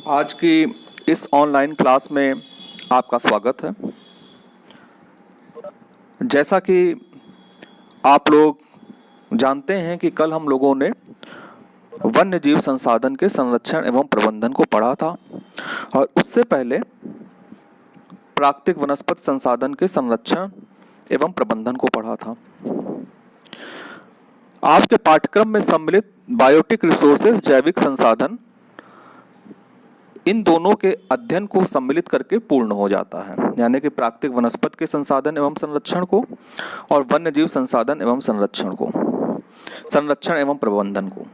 आज की इस ऑनलाइन क्लास में आपका स्वागत है। जैसा कि आप लोग जानते हैं कि कल हम लोगों ने वन्य जीव संसाधन के संरक्षण एवं प्रबंधन को पढ़ा था और उससे पहले प्राकृतिक वनस्पति संसाधन के संरक्षण एवं प्रबंधन को पढ़ा था। आपके पाठ्यक्रम में सम्मिलित बायोटिक रिसोर्सेज जैविक संसाधन इन दोनों के अध्ययन को सम्मिलित करके पूर्ण हो जाता है, यानी कि प्राकृतिक वनस्पति के संसाधन एवं संरक्षण को और वन्य जीव संसाधन एवं संरक्षण एवं प्रबंधन को।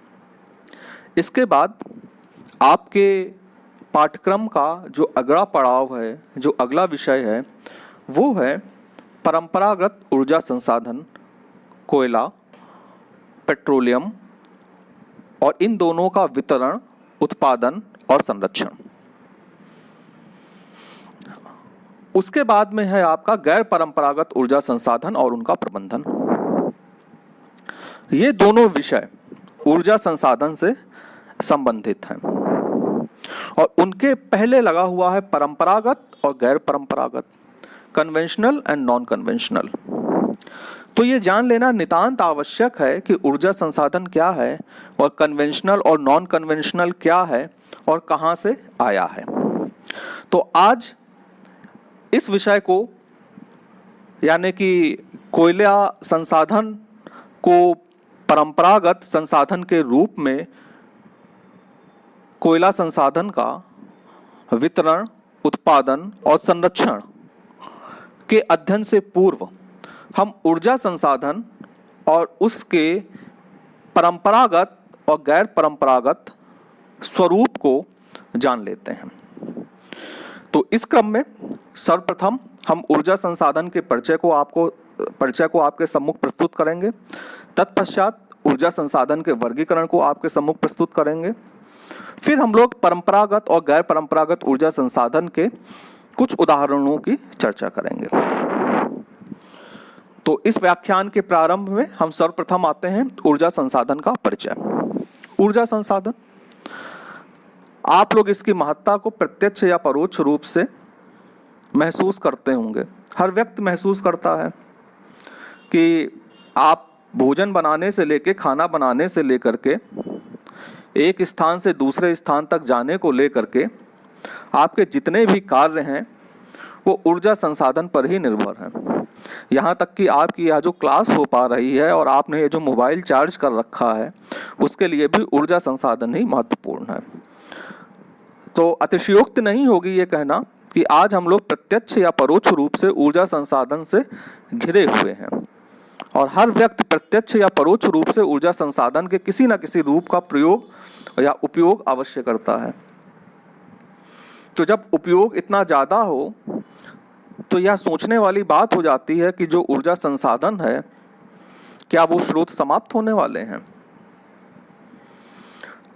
इसके बाद आपके पाठ्यक्रम का जो अगला पड़ाव है, जो अगला विषय है, वो है परंपरागत ऊर्जा संसाधन, कोयला, पेट्रोलियम और इन दोनों का वितरण, उत्पादन और संरक्षण। उसके बाद में है आपका गैर परंपरागत ऊर्जा संसाधन और उनका प्रबंधन। ये दोनों विषय ऊर्जा संसाधन से संबंधित हैं और उनके पहले लगा हुआ है परंपरागत और गैर परंपरागत, कन्वेंशनल एंड नॉन कन्वेंशनल। तो ये जान लेना नितांत आवश्यक है कि ऊर्जा संसाधन क्या है और कन्वेंशनल और नॉन कन्वेंशनल क्या है और कहाँ से आया है। तो आज इस विषय को, यानी कि कोयला संसाधन को परंपरागत संसाधन के रूप में कोयला संसाधन का वितरण, उत्पादन और संरक्षण के अध्ययन से पूर्व हम ऊर्जा संसाधन और उसके परंपरागत और गैर परंपरागत स्वरूप को जान लेते हैं। तो इस क्रम में सर्वप्रथम हम ऊर्जा संसाधन के परिचय को आपके सम्मुख प्रस्तुत करेंगे। तत्पश्चात ऊर्जा संसाधन के वर्गीकरण को आपके सम्मुख प्रस्तुत करेंगे। फिर हम लोग परंपरागत और गैर परंपरागत ऊर्जा संसाधन के कुछ उदाहरणों की चर्चा करेंगे। तो इस व्याख्यान के प्रारंभ में हम सर्वप्रथम आते हैं ऊर्जा संसाधन का परिचय। ऊर्जा संसाधन, आप लोग इसकी महत्ता को प्रत्यक्ष या परोक्ष रूप से महसूस करते होंगे। हर व्यक्ति महसूस करता है कि आप भोजन बनाने से लेकर, खाना बनाने से लेकर के एक स्थान से दूसरे स्थान तक जाने को लेकर के आपके जितने भी कार्य हैं वो ऊर्जा संसाधन पर ही निर्भर हैं। यहाँ तक कि आपकी यह जो क्लास हो पा रही है और आपने ये जो मोबाइल चार्ज कर रखा है उसके लिए भी ऊर्जा संसाधन ही महत्वपूर्ण है। तो अतिशयोक्ति नहीं होगी ये कहना कि आज हम लोग प्रत्यक्ष या परोक्ष रूप से ऊर्जा संसाधन से घिरे हुए हैं और हर व्यक्ति प्रत्यक्ष या परोक्ष रूप से ऊर्जा संसाधन के किसी न किसी रूप का प्रयोग या उपयोग अवश्य करता है। तो जब उपयोग इतना ज़्यादा हो तो यह सोचने वाली बात हो जाती है कि जो ऊर्जा संसाधन है क्या वो स्रोत समाप्त होने वाले हैं।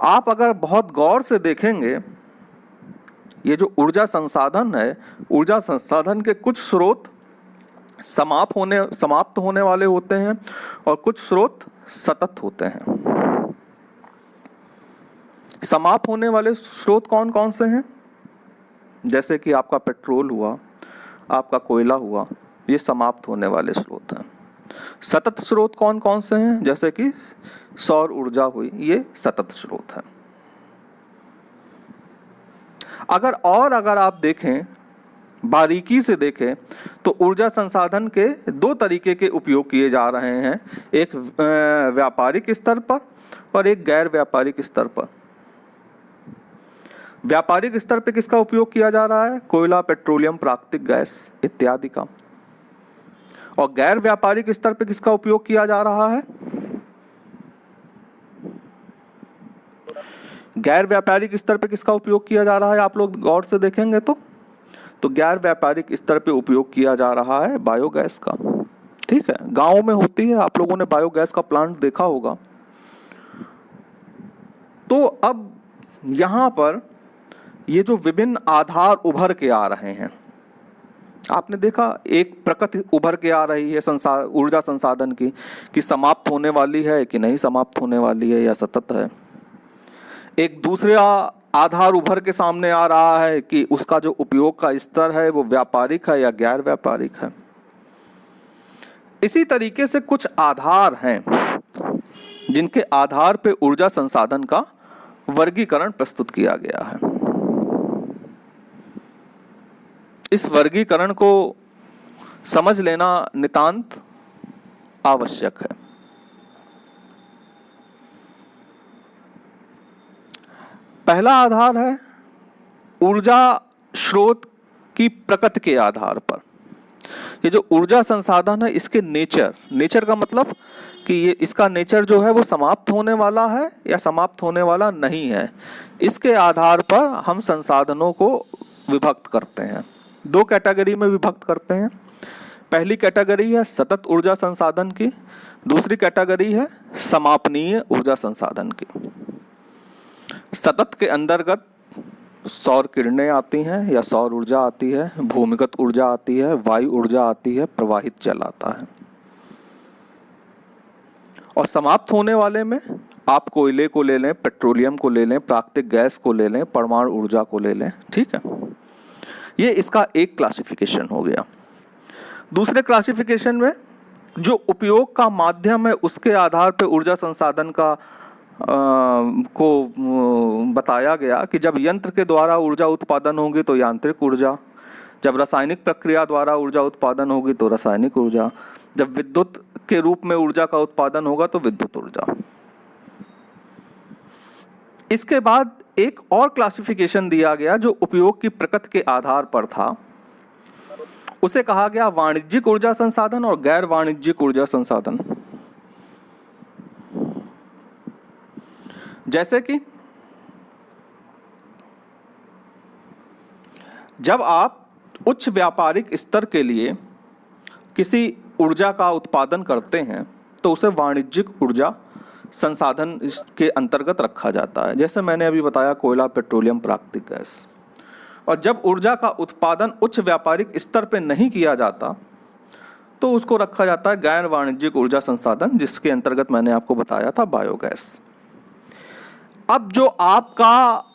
आप अगर बहुत गौर से देखेंगे, ये जो ऊर्जा संसाधन है, ऊर्जा संसाधन के कुछ स्रोत समाप्त होने वाले होते हैं और कुछ स्रोत सतत होते हैं। समाप्त होने वाले स्रोत कौन कौन से हैं? जैसे कि आपका पेट्रोल हुआ, आपका कोयला हुआ, ये समाप्त होने वाले स्रोत हैं। सतत स्रोत कौन कौन से हैं? जैसे कि सौर ऊर्जा हुई, ये सतत स्रोत है। अगर आप देखें, बारीकी से देखें, तो ऊर्जा संसाधन के दो तरीके के उपयोग किए जा रहे हैं, एक व्यापारिक स्तर पर और एक गैर व्यापारिक स्तर पर। व्यापारिक स्तर पे किसका उपयोग किया जा रहा है? कोयला, पेट्रोलियम, प्राकृतिक गैस इत्यादि का। और गैर व्यापारिक स्तर पे किसका उपयोग किया जा रहा है? गैर व्यापारिक स्तर पे किसका उपयोग किया जा रहा है? आप लोग गौर से देखेंगे तो गैर व्यापारिक स्तर पे उपयोग किया जा रहा है बायोगैस का। ठीक है, गांव में होती है, आप लोगों ने बायोगैस का प्लांट देखा होगा। तो अब यहाँ पर ये जो विभिन्न आधार उभर के आ रहे हैं, आपने देखा एक प्रकृति उभर के आ रही है ऊर्जा संसाधन की, कि समाप्त होने वाली है कि नहीं समाप्त होने वाली है या सतत है। एक दूसरा आधार उभर के सामने आ रहा है कि उसका जो उपयोग का स्तर है वो व्यापारिक है या गैर व्यापारिक है। इसी तरीके से कुछ आधार हैं जिनके आधार पे ऊर्जा संसाधन का वर्गीकरण प्रस्तुत किया गया है। इस वर्गीकरण को समझ लेना नितांत आवश्यक है। पहला आधार है ऊर्जा स्रोत की प्रकृति के आधार पर। ये जो ऊर्जा संसाधन है इसके नेचर का मतलब कि ये इसका नेचर जो है वो समाप्त होने वाला है या समाप्त होने वाला नहीं है, इसके आधार पर हम संसाधनों को विभक्त करते हैं। दो कैटेगरी में विभक्त करते हैं। पहली कैटेगरी है सतत ऊर्जा संसाधन की, दूसरी कैटेगरी है समापनीय ऊर्जा संसाधन की। सतत के अंतर्गत सौर किरणें आती हैं या सौर ऊर्जा आती है, भूमिगत ऊर्जा आती है, वायु ऊर्जा आती है, प्रवाहित जल आता है। और समाप्त होने वाले में आप कोयले को ले लें, पेट्रोलियम को ले लें, प्राकृतिक गैस को ले लें, परमाणु ऊर्जा को ले लें, ठीक है। ये इसका एक क्लासिफिकेशन हो गया। दूसरे क्लासिफिकेशन में जो उपयोग का माध्यम है उसके आधार पर ऊर्जा संसाधन का को बताया गया कि जब यंत्र के द्वारा ऊर्जा उत्पादन होगी तो यांत्रिक ऊर्जा, जब रासायनिक प्रक्रिया द्वारा ऊर्जा उत्पादन होगी तो रासायनिक ऊर्जा, जब विद्युत के रूप में ऊर्जा का उत्पादन होगा तो विद्युत ऊर्जा। इसके बाद एक और क्लासिफिकेशन दिया गया जो उपयोग की प्रकृति के आधार पर था, उसे कहा गया वाणिज्यिक ऊर्जा संसाधन और गैर वाणिज्यिक ऊर्जा संसाधन। जैसे कि जब आप उच्च व्यापारिक स्तर के लिए किसी ऊर्जा का उत्पादन करते हैं तो उसे वाणिज्यिक ऊर्जा संसाधन के अंतर्गत रखा जाता है। जैसे मैंने अभी बताया कोयला, पेट्रोलियम, प्राकृतिक गैस। और जब ऊर्जा का उत्पादन उच्च व्यापारिक स्तर पे नहीं किया जाता तो उसको रखा जाता है गैर वाणिज्यिक ऊर्जा संसाधन, जिसके अंतर्गत मैंने आपको बताया था बायोगैस। अब जो आपका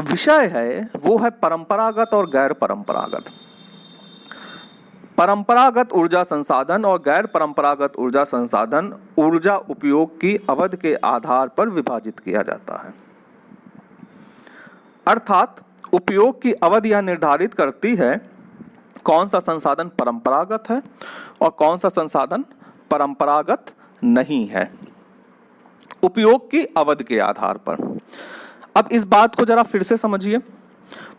विषय है वो है परंपरागत और गैर परंपरागत। परंपरागत ऊर्जा संसाधन और गैर परंपरागत ऊर्जा संसाधन ऊर्जा उपयोग की अवधि के आधार पर विभाजित किया जाता है। अर्थात उपयोग की अवधि यह निर्धारित करती है कौन सा संसाधन परंपरागत है और कौन सा संसाधन परंपरागत नहीं है, उपयोग की अवधि के आधार पर। अब इस बात को जरा फिर से समझिए।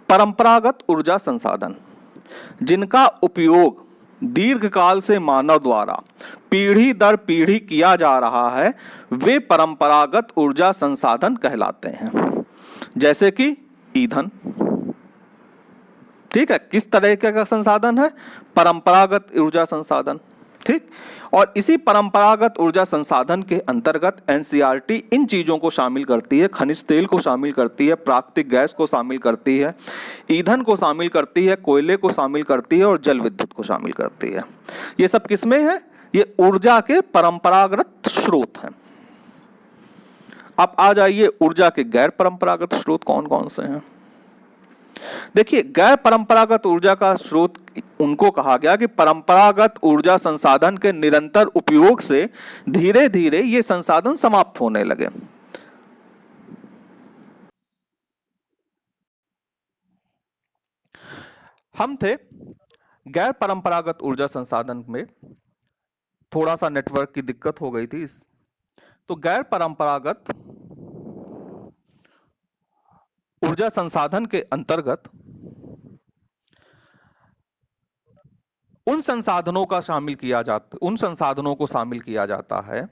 परंपरागत ऊर्जा संसाधन जिनका उपयोग दीर्घकाल से मानव द्वारा पीढ़ी दर पीढ़ी किया जा रहा है वे परंपरागत ऊर्जा संसाधन कहलाते हैं। जैसे कि ईंधन, ठीक है, किस तरह का संसाधन है? परंपरागत ऊर्जा संसाधन, ठीक। और इसी परंपरागत ऊर्जा संसाधन के अंतर्गत एनसीईआरटी इन चीजों को शामिल करती है, खनिज तेल को शामिल करती है, प्राकृतिक गैस को शामिल करती है, ईंधन को शामिल करती है, कोयले को शामिल करती है और जल विद्युत को शामिल करती है। ये सब किसमें है? ये ऊर्जा के परंपरागत स्रोत हैं। अब आ जाइए ऊर्जा के गैर परंपरागत स्रोत कौन कौन से हैं। देखिए, गैर परंपरागत ऊर्जा का स्रोत उनको कहा गया कि परंपरागत ऊर्जा संसाधन के निरंतर उपयोग से धीरे धीरे ये संसाधन समाप्त होने लगे। हम थे गैर परंपरागत ऊर्जा संसाधन में, थोड़ा सा नेटवर्क की दिक्कत हो गई थी, तो गैर परंपरागत ऊर्जा संसाधन के अंतर्गत उन संसाधनों को शामिल किया जाता है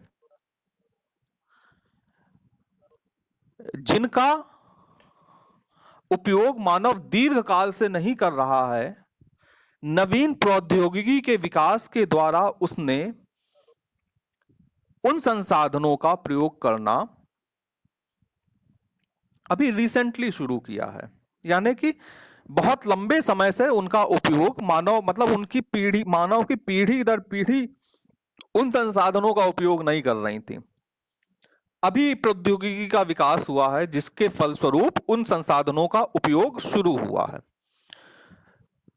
जिनका उपयोग मानव दीर्घकाल से नहीं कर रहा है। नवीन प्रौद्योगिकी के विकास के द्वारा उसने उन संसाधनों का प्रयोग करना अभी रिसेंटली शुरू किया है, यानी कि बहुत लंबे समय से उनका उपयोग मानव की पीढ़ी दर पीढ़ी उन संसाधनों का उपयोग नहीं कर रही थी। अभी प्रौद्योगिकी का विकास हुआ है जिसके फलस्वरूप उन संसाधनों का उपयोग शुरू हुआ है।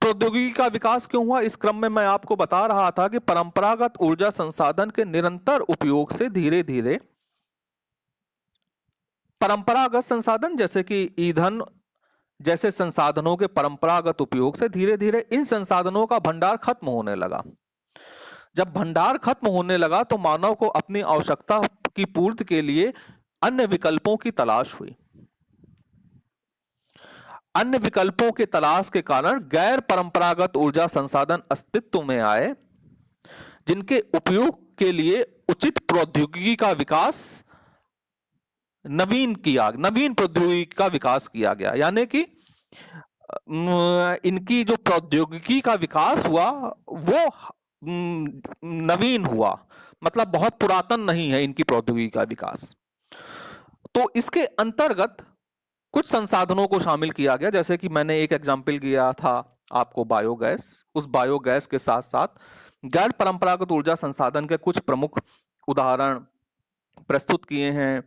प्रौद्योगिकी का विकास क्यों हुआ, इस क्रम में मैं आपको बता रहा था कि परंपरागत ऊर्जा संसाधन के निरंतर उपयोग से धीरे धीरे परंपरागत संसाधन जैसे कि ईंधन जैसे संसाधनों के परंपरागत उपयोग से धीरे धीरे इन संसाधनों का भंडार खत्म होने लगा। जब भंडार खत्म होने लगा तो मानव को अपनी आवश्यकता की पूर्ति के लिए अन्य विकल्पों की तलाश हुई। अन्य विकल्पों के तलाश के कारण गैर परंपरागत ऊर्जा संसाधन अस्तित्व में आए जिनके उपयोग के लिए उचित प्रौद्योगिकी का विकास नवीन प्रौद्योगिकी का विकास किया गया। यानी कि इनकी जो प्रौद्योगिकी का विकास हुआ वो नवीन हुआ, मतलब बहुत पुरातन नहीं है इनकी प्रौद्योगिकी का विकास। तो इसके अंतर्गत कुछ संसाधनों को शामिल किया गया, जैसे कि मैंने एक एग्जाम्पल दिया था आपको बायोगैस। उस बायोगैस के साथ साथ गैर परंपरागत ऊर्जा संसाधन के कुछ प्रमुख उदाहरण प्रस्तुत किए हैं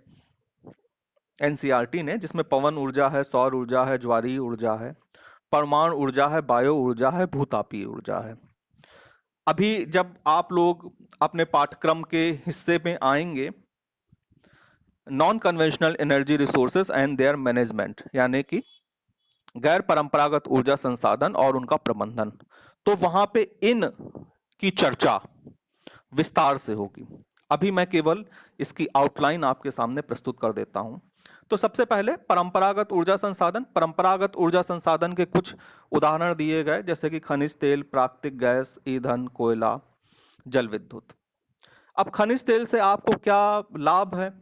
एनसीईआरटी ने, जिसमें पवन ऊर्जा है, सौर ऊर्जा है, ज्वारीय ऊर्जा है, परमाणु ऊर्जा है, बायो ऊर्जा है, भूतापीय ऊर्जा है। अभी जब आप लोग अपने पाठ्यक्रम के हिस्से में आएंगे non conventional energy resources and there management, यानी कि गैर परंपरागत ऊर्जा संसाधन और उनका प्रबंधन, तो वहां पे इन की चर्चा विस्तार से होगी। अभी मैं केवल इसकी आउटलाइन आपके सामने प्रस्तुत कर देता हूं। तो सबसे पहले परंपरागत ऊर्जा संसाधन। परंपरागत ऊर्जा संसाधन के कुछ उदाहरण दिए गए, जैसे कि खनिज तेल, प्राकृतिक गैस, ईंधन, कोयला, जल विद्युत। अब खनिज तेल से आपको क्या लाभ है?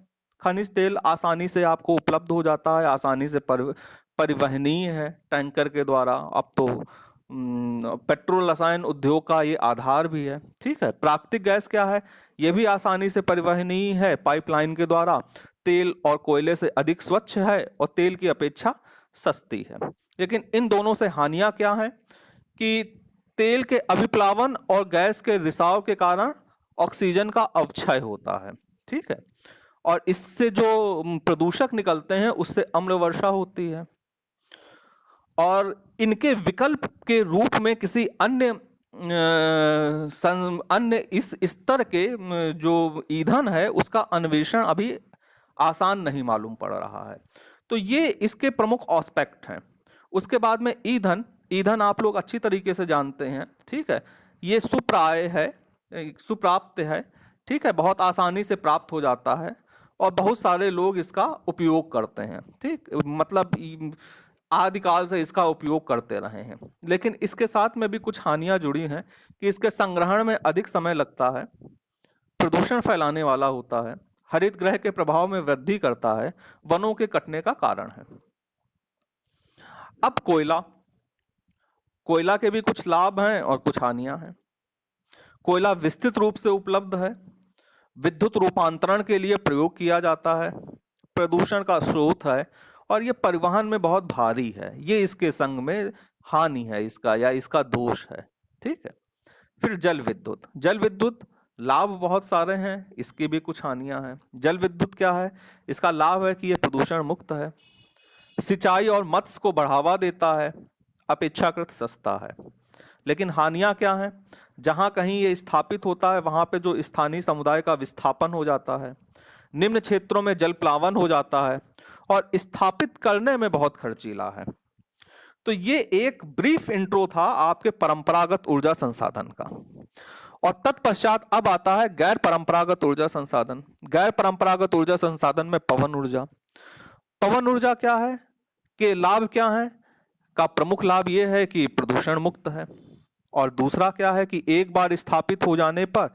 खनिज तेल आसानी से आपको उपलब्ध हो जाता है, आसानी से परिवहनीय है टैंकर के द्वारा। अब तो पेट्रोल रसायन उद्योग का ये आधार भी है। ठीक है। प्राकृतिक गैस क्या है? ये भी आसानी से परिवहनीय है पाइपलाइन के द्वारा, तेल और कोयले से अधिक स्वच्छ है और तेल की अपेक्षा सस्ती है। लेकिन इन दोनों से हानियां क्या है कि तेल के अभिप्लावन और गैस के रिसाव के कारण ऑक्सीजन का अवक्षय होता है। ठीक है। और इससे जो प्रदूषक निकलते हैं उससे अम्ल वर्षा होती है। और इनके विकल्प के रूप में किसी अन्य इस स्तर के जो ईंधन है उसका अन्वेषण अभी आसान नहीं मालूम पड़ रहा है। तो ये इसके प्रमुख एस्पेक्ट हैं। उसके बाद में ईंधन। ईंधन आप लोग अच्छी तरीके से जानते हैं। ठीक है। ये सुप्राय है, सुप्राप्त है। ठीक है। बहुत आसानी से प्राप्त हो जाता है और बहुत सारे लोग इसका उपयोग करते हैं। ठीक, मतलब आदिकाल से इसका उपयोग करते रहे हैं। लेकिन इसके साथ में भी कुछ हानियां जुड़ी हैं कि इसके संग्रहण में अधिक समय लगता है, प्रदूषण फैलाने वाला होता है, हरित गृह के प्रभाव में वृद्धि करता है, वनों के कटने का कारण है। अब कोयला। कोयला के भी कुछ लाभ हैं और कुछ हानियां हैं। कोयला विस्तृत रूप से उपलब्ध है, विद्युत रूपांतरण के लिए प्रयोग किया जाता है, प्रदूषण का स्रोत है और यह परिवहन में बहुत भारी है। ये इसके संग में हानि है इसका, या इसका दोष है। ठीक है। फिर जल विद्युत। जल विद्युत लाभ बहुत सारे हैं, इसकी भी कुछ हानियां हैं। जल विद्युत क्या है? इसका लाभ है कि यह प्रदूषण मुक्त है, सिंचाई और मत्स्य को बढ़ावा देता है, अपेक्षाकृत सस्ता है। लेकिन हानियां क्या हैं? जहां कहीं ये स्थापित होता है वहां पे जो स्थानीय समुदाय का विस्थापन हो जाता है, निम्न क्षेत्रों में जल प्लावन हो जाता है और स्थापित करने में बहुत खर्चीला है। तो ये एक ब्रीफ इंट्रो था आपके परंपरागत ऊर्जा संसाधन का। और तत्पश्चात अब आता है गैर परंपरागत ऊर्जा संसाधन। गैर परंपरागत ऊर्जा संसाधन में पवन ऊर्जा। पवन ऊर्जा क्या है कि लाभ क्या है? का प्रमुख लाभ यह है कि प्रदूषण मुक्त है, और दूसरा क्या है कि एक बार स्थापित हो जाने पर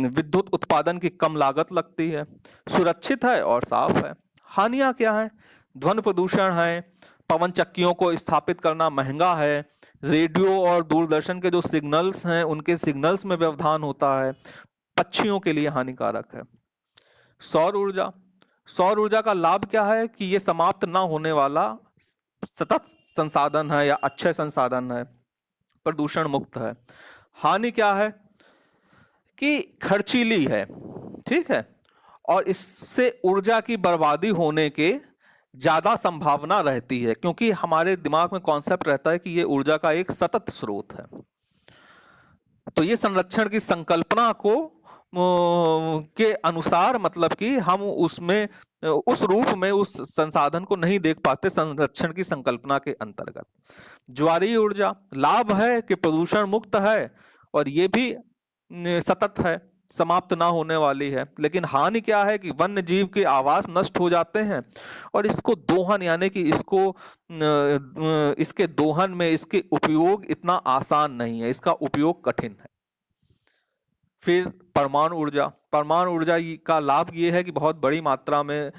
विद्युत उत्पादन की कम लागत लगती है, सुरक्षित है और साफ है। हानियां क्या है? ध्वनि प्रदूषण है, पवन चक्कियों को स्थापित करना महंगा है, रेडियो और दूरदर्शन के जो सिग्नल्स हैं उनके सिग्नल्स में व्यवधान होता है, पक्षियों के लिए हानिकारक है। सौर ऊर्जा। सौर ऊर्जा का लाभ क्या है कि यह समाप्त ना होने वाला सतत संसाधन है या अच्छे संसाधन है, प्रदूषण मुक्त है। हानि क्या है कि खर्चीली है। ठीक है। और इससे ऊर्जा की बर्बादी होने के ज्यादा संभावना रहती है, क्योंकि हमारे दिमाग में कॉन्सेप्ट रहता है कि ये ऊर्जा का एक सतत स्रोत है। तो ये संरक्षण की संकल्पना को के अनुसार, मतलब कि हम उसमें उस रूप में उस संसाधन को नहीं देख पाते संरक्षण की संकल्पना के अंतर्गत। ज्वारीय ऊर्जा लाभ है कि प्रदूषण मुक्त है और ये भी सतत है, समाप्त ना होने वाली है। लेकिन हानि क्या है कि वन्य जीव के आवास नष्ट हो जाते हैं और इसको दोहन, यानी कि इसके दोहन में इसके उपयोग इतना आसान नहीं है, इसका उपयोग कठिन है। फिर परमाणु ऊर्जा का लाभ ये है कि बहुत बड़ी मात्रा में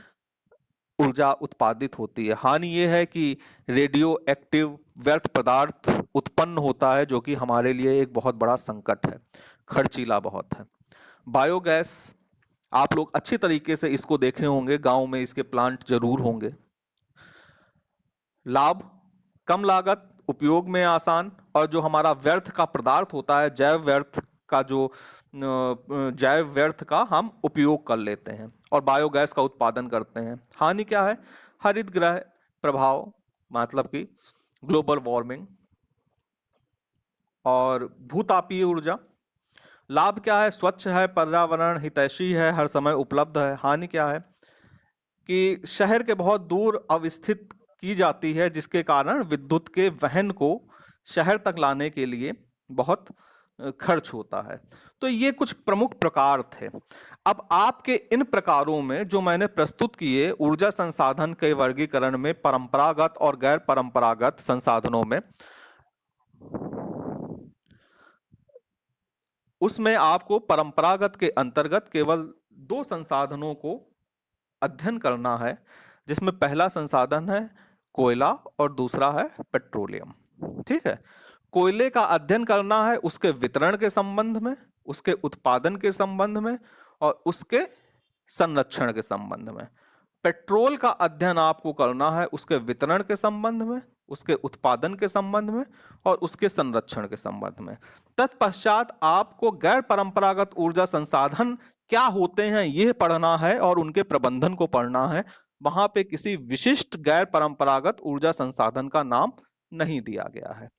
ऊर्जा उत्पादित होती है। हानि ये है कि रेडियो एक्टिव व्यर्थ पदार्थ उत्पन्न होता है, जो कि हमारे लिए एक बहुत बड़ा संकट है, खर्चीला बहुत है। बायोगैस, आप लोग अच्छी तरीके से इसको देखे होंगे, गांव में इसके प्लांट जरूर होंगे। लाभ कम लागत, उपयोग में आसान, और जो हमारा व्यर्थ का पदार्थ होता है, जैव व्यर्थ का हम उपयोग कर लेते हैं और बायोगैस का उत्पादन करते हैं। हानि क्या है? हरित गृह प्रभाव, मतलब कि ग्लोबल वार्मिंग और भूतापीय ऊर्जा। लाभ क्या है? स्वच्छ है, पर्यावरण हितैषी है, हर समय उपलब्ध है। हानि क्या है कि शहर के बहुत दूर अवस्थित की जाती है, जिसके कारण विद्युत के वहन को शहर तक लाने के लिए बहुत खर्च होता है। तो ये कुछ प्रमुख प्रकार थे। अब आपके इन प्रकारों में जो मैंने प्रस्तुत किए ऊर्जा संसाधन के वर्गीकरण में, परंपरागत और गैर परंपरागत संसाधनों में, उसमें आपको परंपरागत के अंतर्गत केवल दो संसाधनों को अध्ययन करना है, जिसमें पहला संसाधन है कोयला और दूसरा है पेट्रोलियम। ठीक है, कोयले का अध्ययन करना है उसके वितरण के संबंध में, उसके उत्पादन के संबंध में और उसके संरक्षण के संबंध में। पेट्रोल का अध्ययन आपको करना है उसके वितरण के संबंध में, उसके उत्पादन के संबंध में और उसके संरक्षण के संबंध में। तत्पश्चात आपको गैर परंपरागत ऊर्जा संसाधन क्या होते हैं यह पढ़ना है और उनके प्रबंधन को पढ़ना है। वहां पे किसी विशिष्ट गैर परंपरागत ऊर्जा संसाधन का नाम नहीं दिया गया है।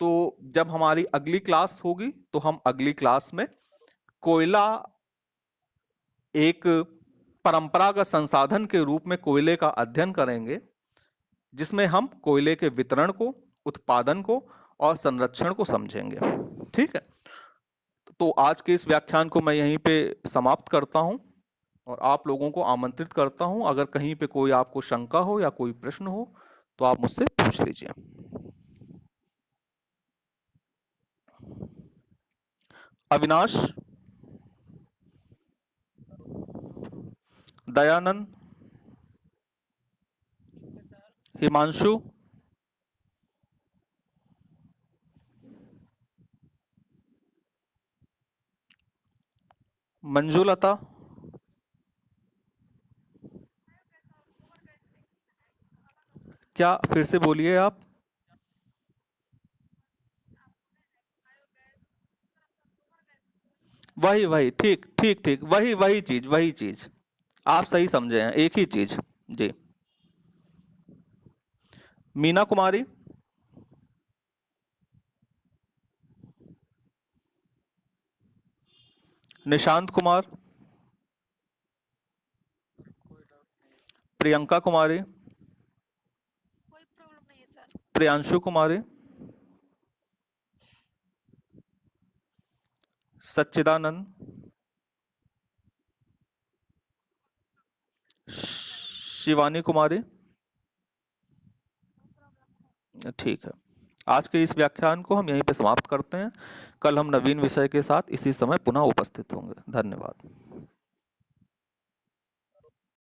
तो जब हमारी अगली क्लास होगी तो हम अगली क्लास में कोयला एक परंपरागत संसाधन के रूप में कोयले का अध्ययन करेंगे, जिसमें हम कोयले के वितरण को, उत्पादन को और संरक्षण को समझेंगे। ठीक है, तो आज के इस व्याख्यान को मैं यहीं पे समाप्त करता हूं और आप लोगों को आमंत्रित करता हूं, अगर कहीं पे कोई आपको शंका हो या कोई प्रश्न हो तो आप मुझसे पूछ लीजिए। अविनाश, दयानंद, हिमांशु, मंजुलता, क्या फिर से बोलिए आप? वही वही, ठीक ठीक ठीक, वही वही चीज, वही चीज आप सही समझे हैं, एक ही चीज। जी। मीना कुमारी, निशांत कुमार, प्रियंका कुमारी, प्रियांशु कुमारी, सच्चिदानंद, शिवानी कुमारी। ठीक है, आज के इस व्याख्यान को हम यहीं पे समाप्त करते हैं। कल हम नवीन विषय के साथ इसी समय पुनः उपस्थित होंगे। धन्यवाद।